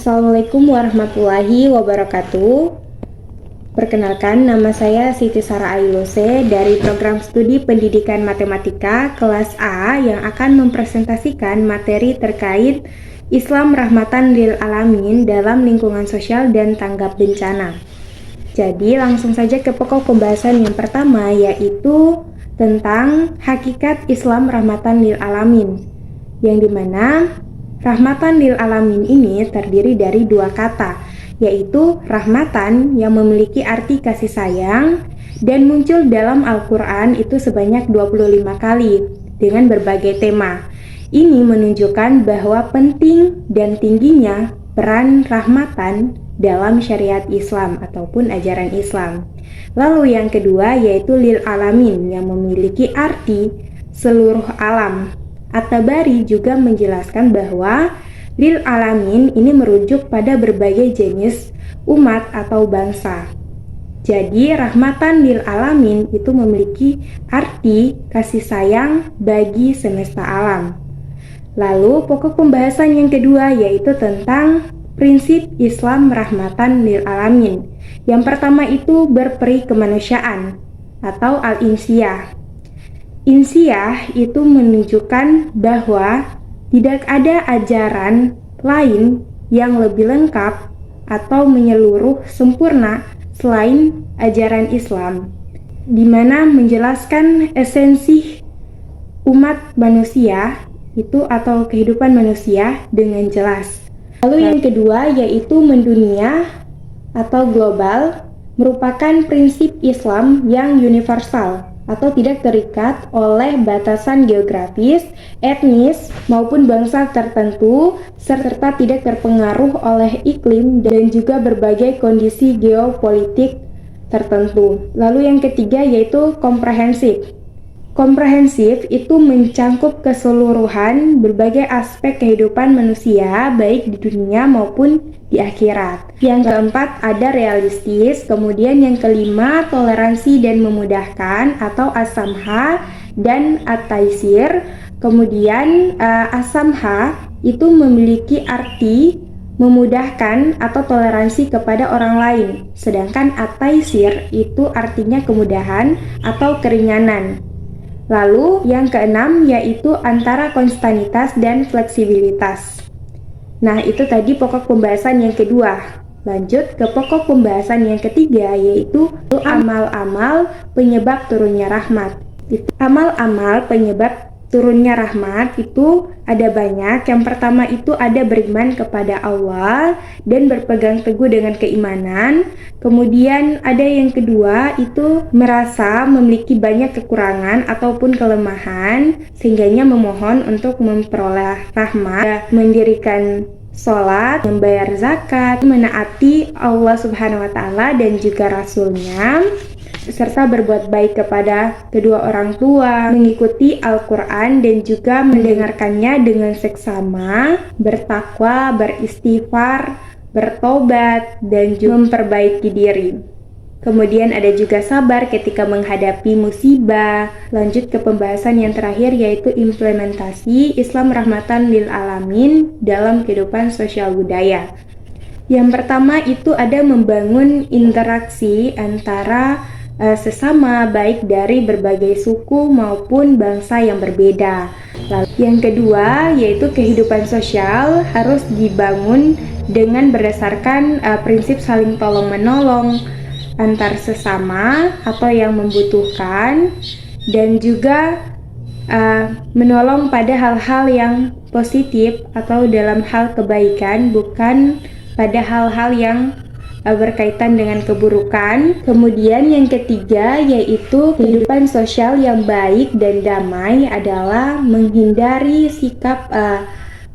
Assalamualaikum warahmatullahi wabarakatuh. Perkenalkan, nama saya Siti Sara Ailose dari program studi pendidikan matematika kelas A yang akan mempresentasikan materi terkait Islam rahmatan lil alamin dalam lingkungan sosial dan tanggap bencana. Jadi langsung saja ke pokok pembahasan yang pertama, yaitu tentang hakikat Islam rahmatan lil alamin, yang dimana rahmatan lil alamin ini terdiri dari dua kata, yaitu rahmatan yang memiliki arti kasih sayang dan muncul dalam Al-Quran itu sebanyak 25 kali dengan berbagai tema. Ini menunjukkan bahwa penting dan tingginya peran rahmatan dalam syariat Islam ataupun ajaran Islam. Lalu yang kedua yaitu lil alamin yang memiliki arti seluruh alam. At-Tabari juga menjelaskan bahwa lil alamin ini merujuk pada berbagai jenis umat atau bangsa. Jadi rahmatan lil alamin itu memiliki arti kasih sayang bagi semesta alam. Lalu pokok pembahasan yang kedua yaitu tentang prinsip Islam rahmatan lil alamin. Yang pertama itu berperi kemanusiaan atau al-insiyah. Insiyah itu menunjukkan bahwa tidak ada ajaran lain yang lebih lengkap atau menyeluruh sempurna selain ajaran Islam, di mana menjelaskan esensi umat manusia itu atau kehidupan manusia dengan jelas. Lalu yang kedua yaitu mendunia atau global merupakan prinsip Islam yang universal atau tidak terikat oleh batasan geografis, etnis, maupun bangsa tertentu, serta tidak terpengaruh oleh iklim dan juga berbagai kondisi geopolitik tertentu. Lalu yang ketiga yaitu komprehensif. Komprehensif itu mencangkup keseluruhan berbagai aspek kehidupan manusia, baik di dunia maupun di akhirat. Yang keempat ada realistis, kemudian yang kelima toleransi dan memudahkan atau as-samha dan at-taisir. Kemudian as-samha itu memiliki arti memudahkan atau toleransi kepada orang lain, sedangkan at-taisir itu artinya kemudahan atau keringanan. Lalu yang keenam yaitu antara konstanitas dan fleksibilitas. Nah, itu tadi pokok pembahasan yang kedua. Lanjut ke pokok pembahasan yang ketiga yaitu amal-amal penyebab turunnya rahmat. Amal-amal penyebab turunnya rahmat itu ada banyak. Yang pertama itu ada beriman kepada Allah dan berpegang teguh dengan keimanan. Kemudian ada yang kedua itu merasa memiliki banyak kekurangan ataupun kelemahan sehingganya memohon untuk memperoleh rahmat, mendirikan sholat, membayar zakat, menaati Allah Subhanahu wa Ta'ala dan juga Rasulnya, serta berbuat baik kepada kedua orang tua, mengikuti Al-Quran dan juga mendengarkannya dengan seksama, bertakwa, beristighfar, bertobat, dan juga memperbaiki diri. Kemudian ada juga sabar ketika menghadapi musibah. Lanjut ke pembahasan yang terakhir yaitu implementasi Islam rahmatan lil alamin dalam kehidupan sosial budaya. Yang pertama itu ada membangun interaksi antara sesama baik dari berbagai suku maupun bangsa yang berbeda. Lalu yang kedua yaitu kehidupan sosial harus dibangun dengan berdasarkan prinsip saling tolong menolong antar sesama atau yang membutuhkan dan juga menolong pada hal-hal yang positif atau dalam hal kebaikan, bukan pada hal-hal yang berkaitan dengan keburukan. Kemudian yang ketiga yaitu kehidupan sosial yang baik dan damai adalah menghindari sikap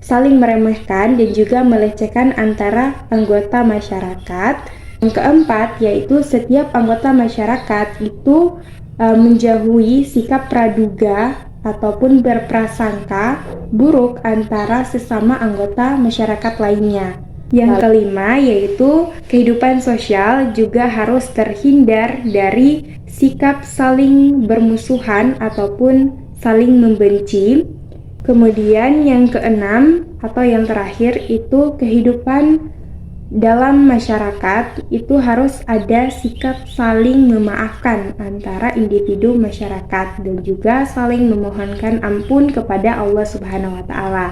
saling meremehkan dan juga melecehkan antara anggota masyarakat. Yang keempat yaitu setiap anggota masyarakat itu menjauhi sikap praduga ataupun berprasangka buruk antara sesama anggota masyarakat lainnya. Yang kelima yaitu kehidupan sosial juga harus terhindar dari sikap saling bermusuhan ataupun saling membenci. Kemudian yang keenam atau yang terakhir itu kehidupan dalam masyarakat itu harus ada sikap saling memaafkan antara individu masyarakat dan juga saling memohonkan ampun kepada Allah Subhanahu wa taala.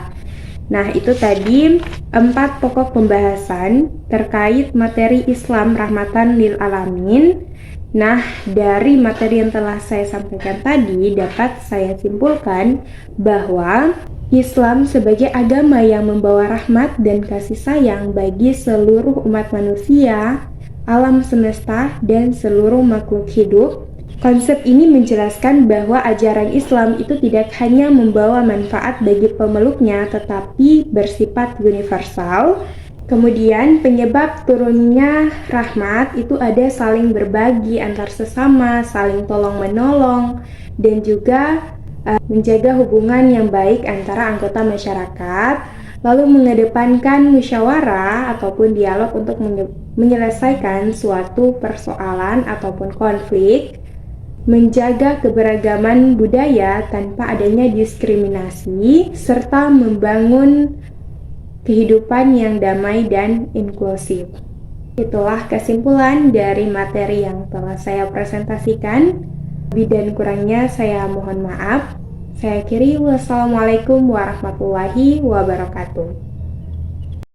Nah, itu tadi 4 pokok pembahasan terkait materi Islam rahmatan lil alamin. Nah, dari materi yang telah saya sampaikan tadi dapat saya simpulkan bahwa Islam sebagai agama yang membawa rahmat dan kasih sayang bagi seluruh umat manusia, alam semesta, dan seluruh makhluk hidup. Konsep ini menjelaskan bahwa ajaran Islam itu tidak hanya membawa manfaat bagi pemeluknya, tetapi bersifat universal. Kemudian penyebab turunnya rahmat itu ada saling berbagi antar sesama, saling tolong-menolong, dan juga menjaga hubungan yang baik antara anggota masyarakat, lalu mengedepankan musyawarah ataupun dialog untuk menyelesaikan suatu persoalan ataupun konflik, menjaga keberagaman budaya tanpa adanya diskriminasi, serta membangun kehidupan yang damai dan inklusif. Itulah kesimpulan dari materi yang telah saya presentasikan. Lebih dan kurangnya saya mohon maaf. Saya akhiri, wassalamualaikum warahmatullahi wabarakatuh.